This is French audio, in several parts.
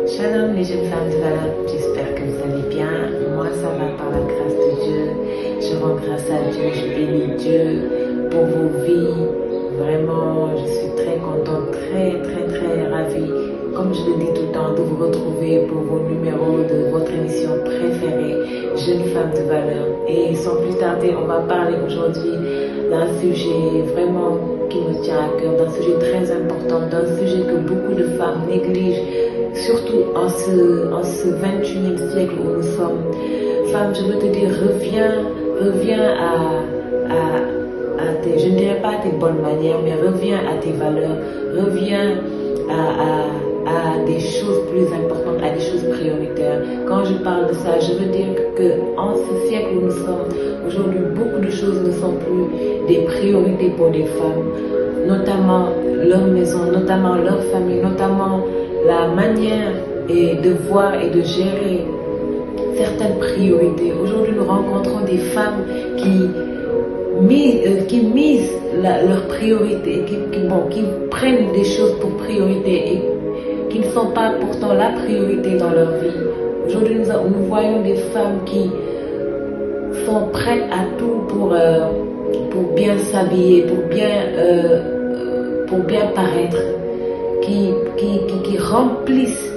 Shalom les jeunes femmes de valeur, j'espère que vous allez bien. Moi ça va par la grâce de Dieu. Je rends grâce à Dieu, je bénis Dieu pour vos vies. Vraiment, je suis très contente, très ravie, comme je le dis tout le temps, de vous retrouver pour vos numéros de votre émission préférée, Jeunes femmes de valeur. Et sans plus tarder, on va parler aujourd'hui d'un sujet vraiment qui me tient à cœur, d'un sujet très important, d'un sujet que beaucoup de femmes négligent, surtout en ce 21e siècle où nous sommes. Femme, je veux te dire, reviens à tes, je ne dirais pas à tes bonnes manières, mais reviens à tes valeurs, reviens à des choses plus importantes, à des choses prioritaires. Quand je parle de ça, je veux dire qu'en ce siècle où nous sommes, aujourd'hui, beaucoup de choses ne sont plus des priorités pour les femmes, notamment leur maison, notamment leur famille, notamment la manière de voir et de gérer certaines priorités. Aujourd'hui, nous rencontrons des femmes qui misent leurs priorités, qui prennent des choses pour priorité et qui ne sont pas pourtant la priorité dans leur vie. Aujourd'hui, nous voyons des femmes qui sont prêtes à tout pour bien s'habiller, pour bien paraître, qui remplissent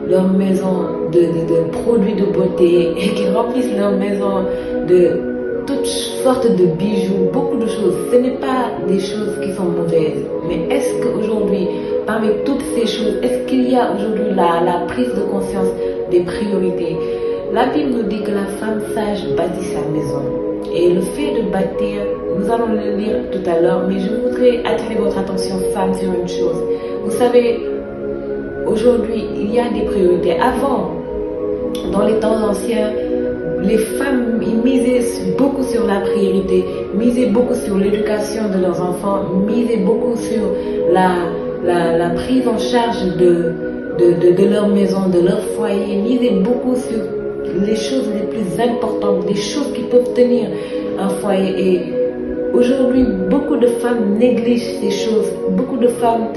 leur maison de produits de beauté et qui remplissent leur maison de toutes sortes de bijoux, beaucoup de choses. Ce n'est pas des choses qui sont mauvaises, mais est-ce qu'aujourd'hui, parmi toutes ces choses, est-ce qu'il y a aujourd'hui la prise de conscience des priorités? La Bible nous dit que la femme sage bâtit sa maison. Et le fait de bâtir, nous allons le lire tout à l'heure, mais je voudrais attirer votre attention, femme, sur une chose. Vous savez, aujourd'hui, il y a des priorités. Avant, dans les temps anciens, les femmes misaient beaucoup sur la priorité, misaient beaucoup sur l'éducation de leurs enfants, misaient beaucoup sur la prise en charge de leur maison, de leur foyer, misaient beaucoup sur les choses les plus importantes, les choses qui peuvent tenir un foyer. Et aujourd'hui, beaucoup de femmes négligent ces choses. Beaucoup de femmes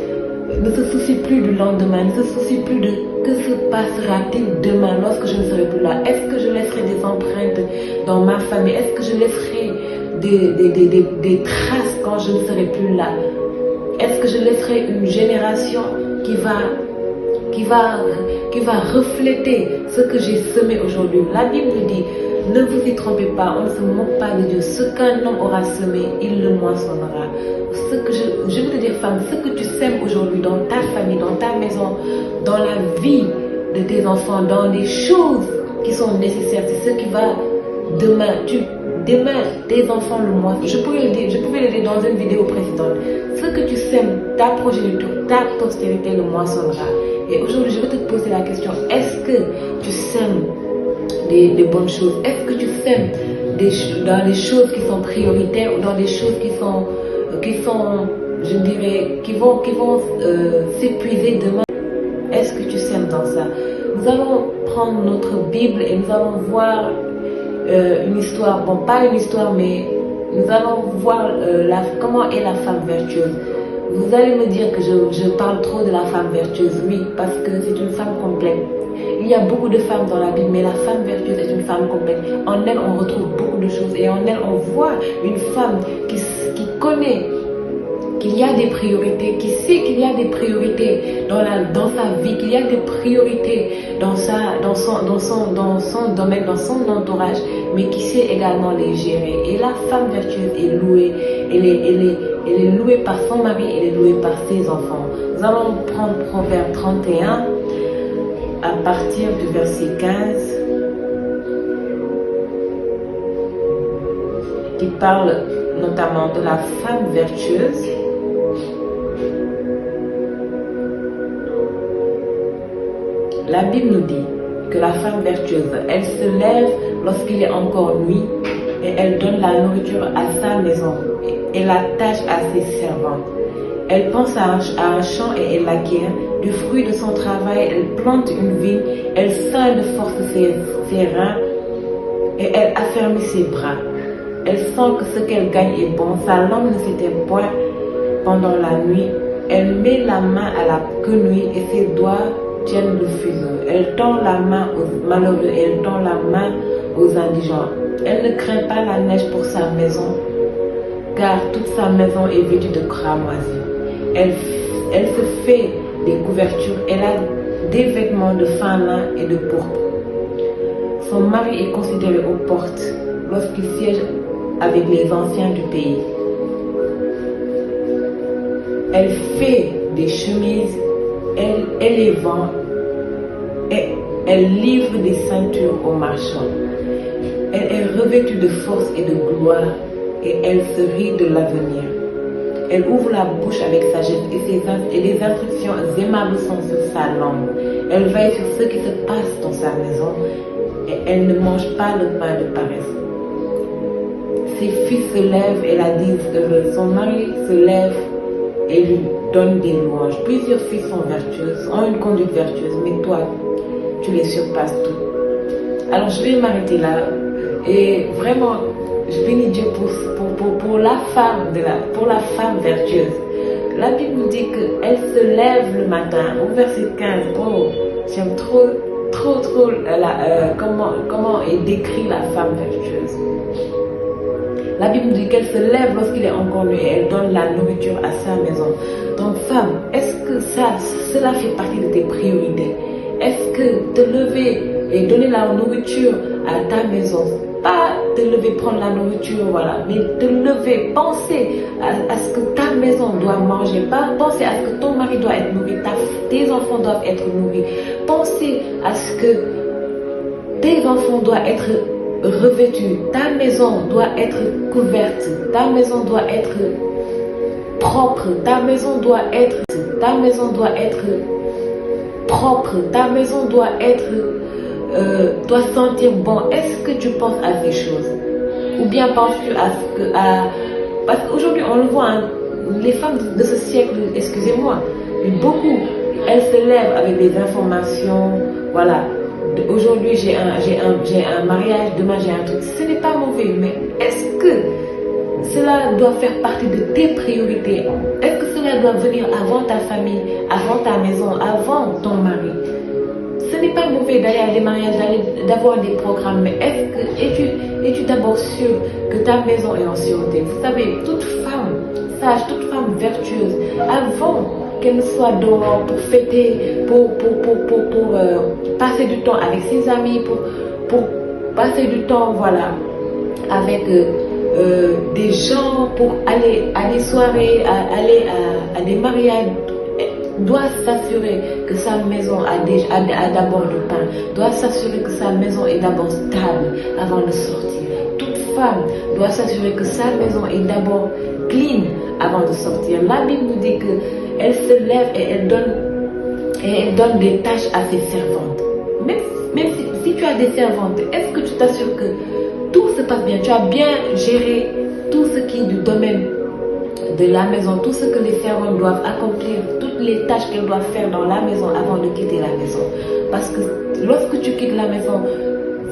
ne se soucient plus du lendemain, ne se soucient plus de que se passera-t-il demain lorsque je ne serai plus là. Est-ce que je laisserai des empreintes dans ma famille? Est-ce que je laisserai des traces quand je ne serai plus là? Est-ce que je laisserai une génération qui va refléter ce que j'ai semé aujourd'hui? La Bible nous dit, ne vous y trompez pas, on ne se moque pas de Dieu. Ce qu'un homme aura semé, il le moissonnera. Je veux te dire, femme, ce que tu sèmes aujourd'hui dans ta famille, dans ta maison, dans la vie de tes enfants, dans les choses qui sont nécessaires, c'est ce qui va demain. Demain, tes enfants le moissonnent. Je pouvais le dire dans une vidéo précédente. Ce que tu sèmes, ta progéniture, ta postérité le moissonnera. Et aujourd'hui, je vais te poser la question, est-ce que tu sèmes des bonnes choses? Est-ce que tu sèmes dans les choses qui sont prioritaires ou dans des choses qui sont je dirais, qui vont s'épuiser demain? Est-ce que tu sèmes dans ça? Nous allons prendre notre Bible et nous allons voir une histoire, bon, pas une histoire, mais nous allons voir comment est la femme vertueuse. Vous allez me dire que je parle trop de la femme vertueuse, oui, parce que c'est une femme complète. Il y a beaucoup de femmes dans la Bible, mais la femme vertueuse est une femme complète. En elle, on retrouve beaucoup de choses et en elle, on voit une femme qui connaît qu'il y a des priorités, qui sait qu'il y a des priorités dans sa vie, qu'il y a des priorités dans son domaine, dans son entourage, mais qui sait également les gérer. Et la femme vertueuse est louée, elle est louée par son mari, elle est louée par ses enfants. Nous allons prendre Proverbe 31 à partir du verset 15 qui parle notamment de la femme vertueuse. La Bible nous dit que la femme vertueuse, elle se lève lorsqu'il est encore nuit et elle donne la nourriture à sa maison et la tâche à ses servantes. Elle pense à un champ et elle l'acquiert. Du fruit de son travail, elle plante une vigne, elle ceint de force ses reins et elle affermit ses bras. Elle sent que ce qu'elle gagne est bon, sa langue ne s'éteint point pendant la nuit. Elle met la main à la quenouille et ses doigts tiennent le fuseau. Elle tend la main aux malheureux et elle tend la main aux indigents. Elle ne craint pas la neige pour sa maison, car toute sa maison est vêtue de cramoisie. Elle se fait des couvertures, elle a des vêtements de fin lin et de pourpre. Son mari est considéré aux portes lorsqu'il siège avec les anciens du pays. Elle fait des chemises, elle les vend, et elle livre des ceintures aux marchands. Elle est revêtue de force et de gloire, et elle se rit de l'avenir. Elle ouvre la bouche avec sagesse, et les instructions aimables sont sur sa langue. Elle veille sur ce qui se passe dans sa maison, et elle ne mange pas le pain de paresse. Ses fils se lèvent et la disent heureuse. Son mari se lève et lui donne des louanges. Plusieurs filles sont vertueuses, ont une conduite vertueuse, mais toi, tu les surpasses toutes. Alors je vais m'arrêter là. Et vraiment, je bénis Dieu pour la femme vertueuse. La Bible nous dit qu'elle se lève le matin. Au verset 15, oh, j'aime trop comment est décrit la femme vertueuse. La Bible dit qu'elle se lève lorsqu'il est encore nuit et elle donne la nourriture à sa maison. Donc femme, est-ce que cela fait partie de tes priorités? Est-ce que te lever et donner la nourriture à ta maison, pas te lever prendre la nourriture, voilà, mais te lever, penser à ce que ta maison doit manger, pas penser à ce que ton mari doit être nourri, tes enfants doivent être nourris, penser à ce que tes enfants doivent être revêtus, ta maison doit être couverte, ta maison doit être propre, ta maison doit propre, ta maison doit sentir bon. Est-ce que tu penses à ces choses? Ou bien penses-tu parce qu'aujourd'hui on le voit, hein, les femmes de ce siècle, excusez-moi, beaucoup, elles se lèvent avec des informations, voilà. Aujourd'hui j'ai un mariage, demain j'ai un truc. Ce n'est pas mauvais, mais est-ce que cela doit faire partie de tes priorités? Est-ce que cela doit venir avant ta famille, avant ta maison, avant ton mari? Ce n'est pas mauvais d'aller à des mariages, d'avoir des programmes, mais es-tu d'abord sûr que ta maison est en sûreté? Vous savez, toute femme sage, toute femme vertueuse, avant qu'elle ne soit dehors pour fêter, pour passer du temps avec ses amis, pour passer du temps, voilà, avec des gens, pour aller à des soirées, aller à des mariages, doit s'assurer que sa maison a d'abord du pain, doit s'assurer que sa maison est d'abord stable avant de sortir. Toute femme doit s'assurer que sa maison est d'abord clean avant de sortir. La Bible nous dit qu'elle se lève et elle donne des tâches à ses servantes. Même si tu as des servantes, est-ce que tu t'assures que tout se passe bien? Tu as bien géré tout ce qui est du domaine de la maison, tout ce que les servantes doivent accomplir, toutes les tâches qu'elles doivent faire dans la maison avant de quitter la maison. Parce que lorsque tu quittes la maison,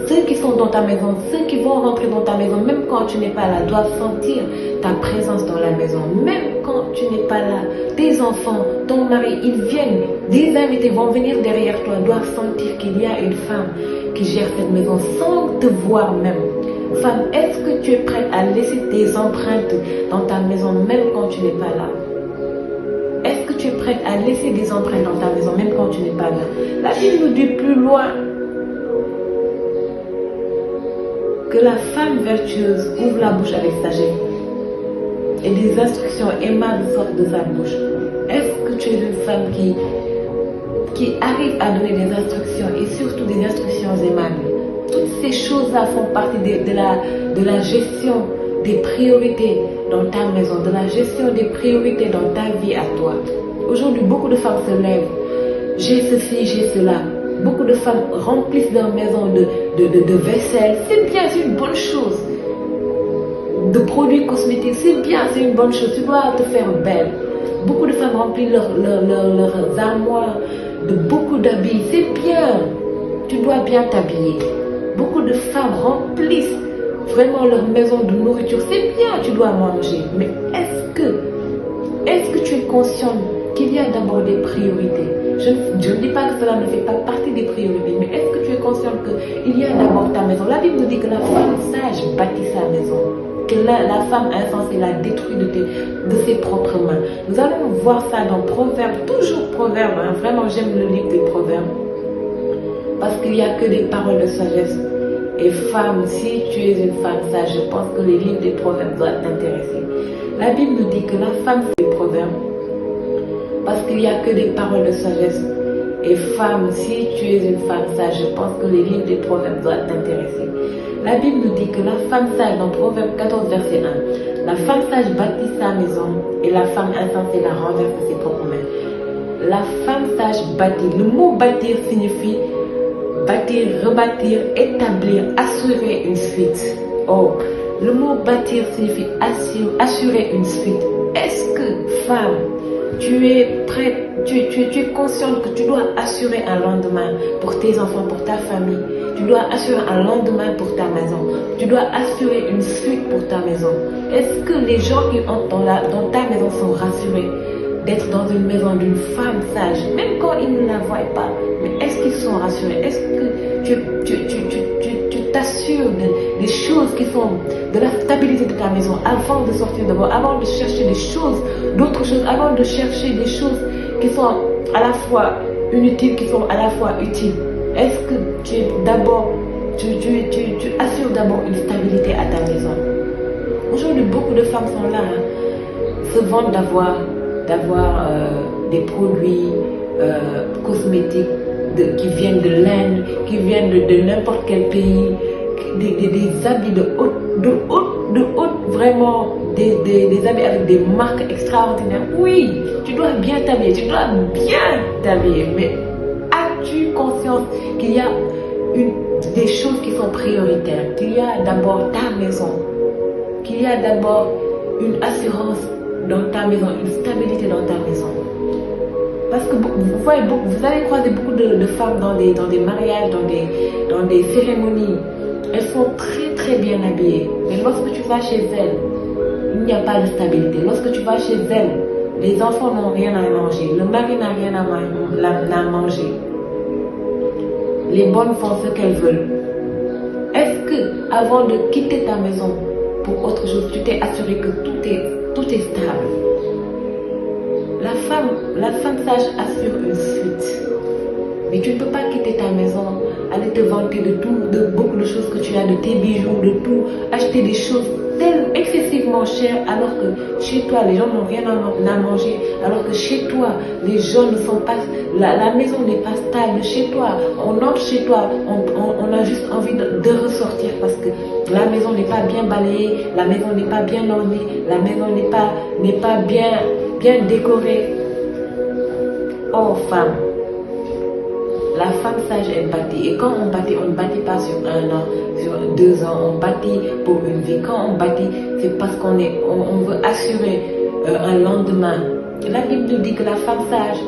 ceux qui sont dans ta maison, ceux qui vont rentrer dans ta maison, même quand tu n'es pas là, doivent sentir ta présence dans la maison. Même quand tu n'es pas là, tes enfants, ton mari, ils viennent, des invités vont venir derrière toi, doivent sentir qu'il y a une femme qui gère cette maison sans te voir même. Femme, est-ce que tu es prête à laisser tes empreintes dans ta maison même quand tu n'es pas là? Est-ce que tu es prête à laisser des empreintes dans ta maison même quand tu n'es pas là? La Bible nous dit plus loin que la femme vertueuse ouvre la bouche avec sagesse et des instructions aimables sortent de sa bouche. Est-ce que tu es une femme qui arrive à donner des instructions et surtout des instructions aimables? Toutes ces choses-là font partie de la gestion des priorités dans ta maison, de la gestion des priorités dans ta vie à toi. Aujourd'hui, beaucoup de femmes se lèvent. J'ai ceci, j'ai cela. Beaucoup de femmes remplissent leur maison de vaisselle. C'est bien, c'est une bonne chose. De produits cosmétiques, c'est bien, c'est une bonne chose. Tu dois te faire belle. Beaucoup de femmes remplissent leurs armoires de beaucoup d'habits. C'est bien. Tu dois bien t'habiller. Beaucoup de femmes remplissent vraiment leur maison de nourriture. C'est bien, tu dois manger. Mais est-ce que tu es consciente qu'il y a d'abord des priorités? Je ne dis pas que cela ne fait pas partie des priorités, mais est-ce que tu es consciente qu'il y a d'abord ta maison? La Bible nous dit que la femme sage bâtit sa maison, que la femme insensée la détruit de ses propres mains. Nous allons voir ça dans Proverbes, toujours Proverbes, hein. Vraiment j'aime le livre des Proverbes, parce qu'il n'y a que des paroles de sagesse. Et femme, si tu es une femme sage, je pense que les livres des Proverbes doivent t'intéresser. La Bible nous dit que la femme c'est des Proverbes, parce qu'il n'y a que des paroles de sagesse. Et femme, si tu es une femme sage, je pense que les livres des Proverbes doivent t'intéresser. La Bible nous dit que la femme sage, dans Proverbe 14, verset 1, la femme sage bâtit sa maison et la femme insensée la renverse de ses propres mains. La femme sage bâtit. Le mot bâtir signifie bâtir, rebâtir, établir, assurer une suite. Oh, le mot bâtir signifie assurer une suite. Est-ce que, femme, tu es prête, tu es consciente que tu dois assurer un lendemain pour tes enfants, pour ta famille. Tu dois assurer un lendemain pour ta maison. Tu dois assurer une suite pour ta maison. Est-ce que les gens qui entrent dans ta maison sont rassurés d'être dans une maison d'une femme sage, même quand ils ne la voient pas? Mais est-ce qu'ils sont rassurés? Est-ce que tu t'assures des choses qui sont de la stabilité de ta maison avant de sortir d'abord, avant de chercher des choses, d'autres choses, avant de chercher des choses qui sont à la fois inutiles, qui sont à la fois utiles? Est-ce que tu assures d'abord une stabilité à ta maison? Aujourd'hui, beaucoup de femmes sont là, hein, se vantent d'avoir des produits cosmétiques qui viennent de l'Inde, qui viennent de n'importe quel pays, des habits de haute, vraiment des habits avec des marques extraordinaires. Oui, tu dois bien t'habiller, mais as-tu conscience qu'il y a des choses qui sont prioritaires, qu'il y a d'abord ta maison, qu'il y a d'abord une assurance dans ta maison, une stabilité dans ta maison? Parce que vous voyez, vous allez croiser beaucoup de femmes dans des mariages, dans des cérémonies. Elles sont très très bien habillées. Mais lorsque tu vas chez elles, il n'y a pas de stabilité. Lorsque tu vas chez elles, les enfants n'ont rien à manger. Le mari n'a rien à manger. Les bonnes font ce qu'elles veulent. Est-ce que avant de quitter ta maison pour autre chose, tu t'es assuré que tout est stable? La femme sage assure une suite. Mais tu ne peux pas quitter ta maison, aller te vanter de beaucoup de choses que tu as, de tes bijoux, de tout, acheter des choses excessivement chères, alors que chez toi, les gens n'ont rien à manger, alors que chez toi, les gens ne sont pas, la maison n'est pas stable. Chez toi, on entre chez toi, on a juste envie de ressortir parce que la maison n'est pas bien balayée, la maison n'est pas bien ornée, la maison n'est pas bien décorée. Oh femme, la femme sage, elle bâtit. Et quand on bâtit, on ne bâtit pas sur 1 an, sur 2 ans. On bâtit pour une vie. Quand on bâtit, c'est parce qu'on veut assurer un lendemain. La Bible nous dit que la femme sage,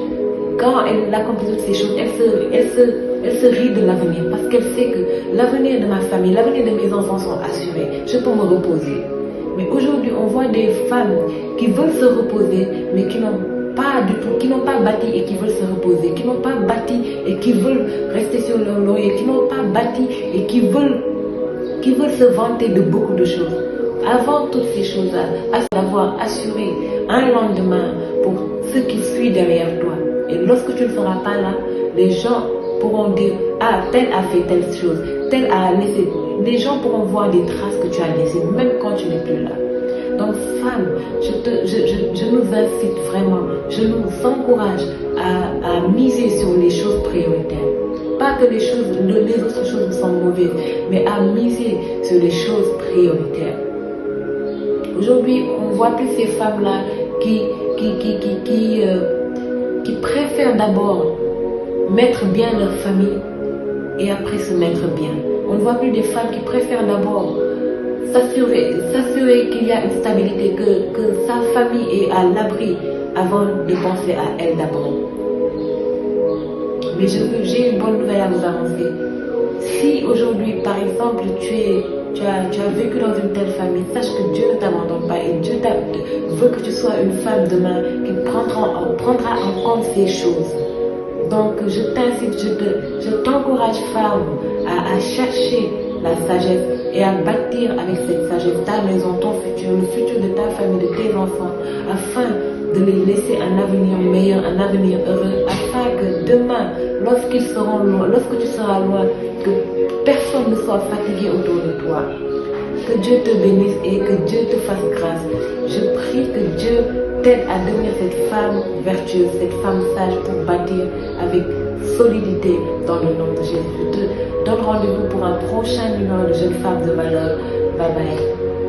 quand elle accomplit toutes ces choses, elle se rit de l'avenir. Parce qu'elle sait que l'avenir de ma famille, l'avenir de mes enfants sont assurés. Je peux me reposer. Mais aujourd'hui, on voit des femmes qui veulent se reposer, mais qui n'ont pas du tout, qui n'ont pas bâti et qui veulent se reposer, qui n'ont pas bâti et qui veulent rester sur leur laurier, qui n'ont pas bâti et qui veulent se vanter de beaucoup de choses. Avant toutes ces choses-là, d'avoir assuré un lendemain pour ceux qui suivent derrière toi. Et lorsque tu ne seras pas là, les gens pourront dire, ah, tel a fait telle chose, tel a laissé. Les gens pourront voir des traces que tu as laissées, même quand tu n'es plus là. Donc, femme, je nous incite vraiment, je nous encourage à miser sur les choses prioritaires. Pas que les autres choses sont mauvaises, mais à miser sur les choses prioritaires. Aujourd'hui, on ne voit plus ces femmes-là qui préfèrent d'abord mettre bien leur famille et après se mettre bien. On ne voit plus des femmes qui préfèrent d'abord s'assurer qu'il y a une stabilité, que sa famille est à l'abri avant de penser à elle d'abord. Mais j'ai une bonne nouvelle à vous annoncer. Si aujourd'hui, par exemple, tu as vécu dans une telle famille, sache que Dieu ne t'abandonne pas et Dieu veut que tu sois une femme demain qui prendra en compte ces choses. Donc je t'incite, je t'encourage femme à chercher la sagesse et à bâtir avec cette sagesse ta maison, ton futur, le futur de ta famille, de tes enfants, afin de les laisser un avenir meilleur, un avenir heureux, afin que demain, lorsque tu seras loin, que personne ne soit fatigué autour de toi. Que Dieu te bénisse et que Dieu te fasse grâce. Je prie que Dieu t'aide à devenir cette femme vertueuse, cette femme sage pour bâtir avec solidité dans le nom de Jésus. Je te donne rendez-vous pour un prochain numéro de Jeunes Femmes de Valeur. Bye bye.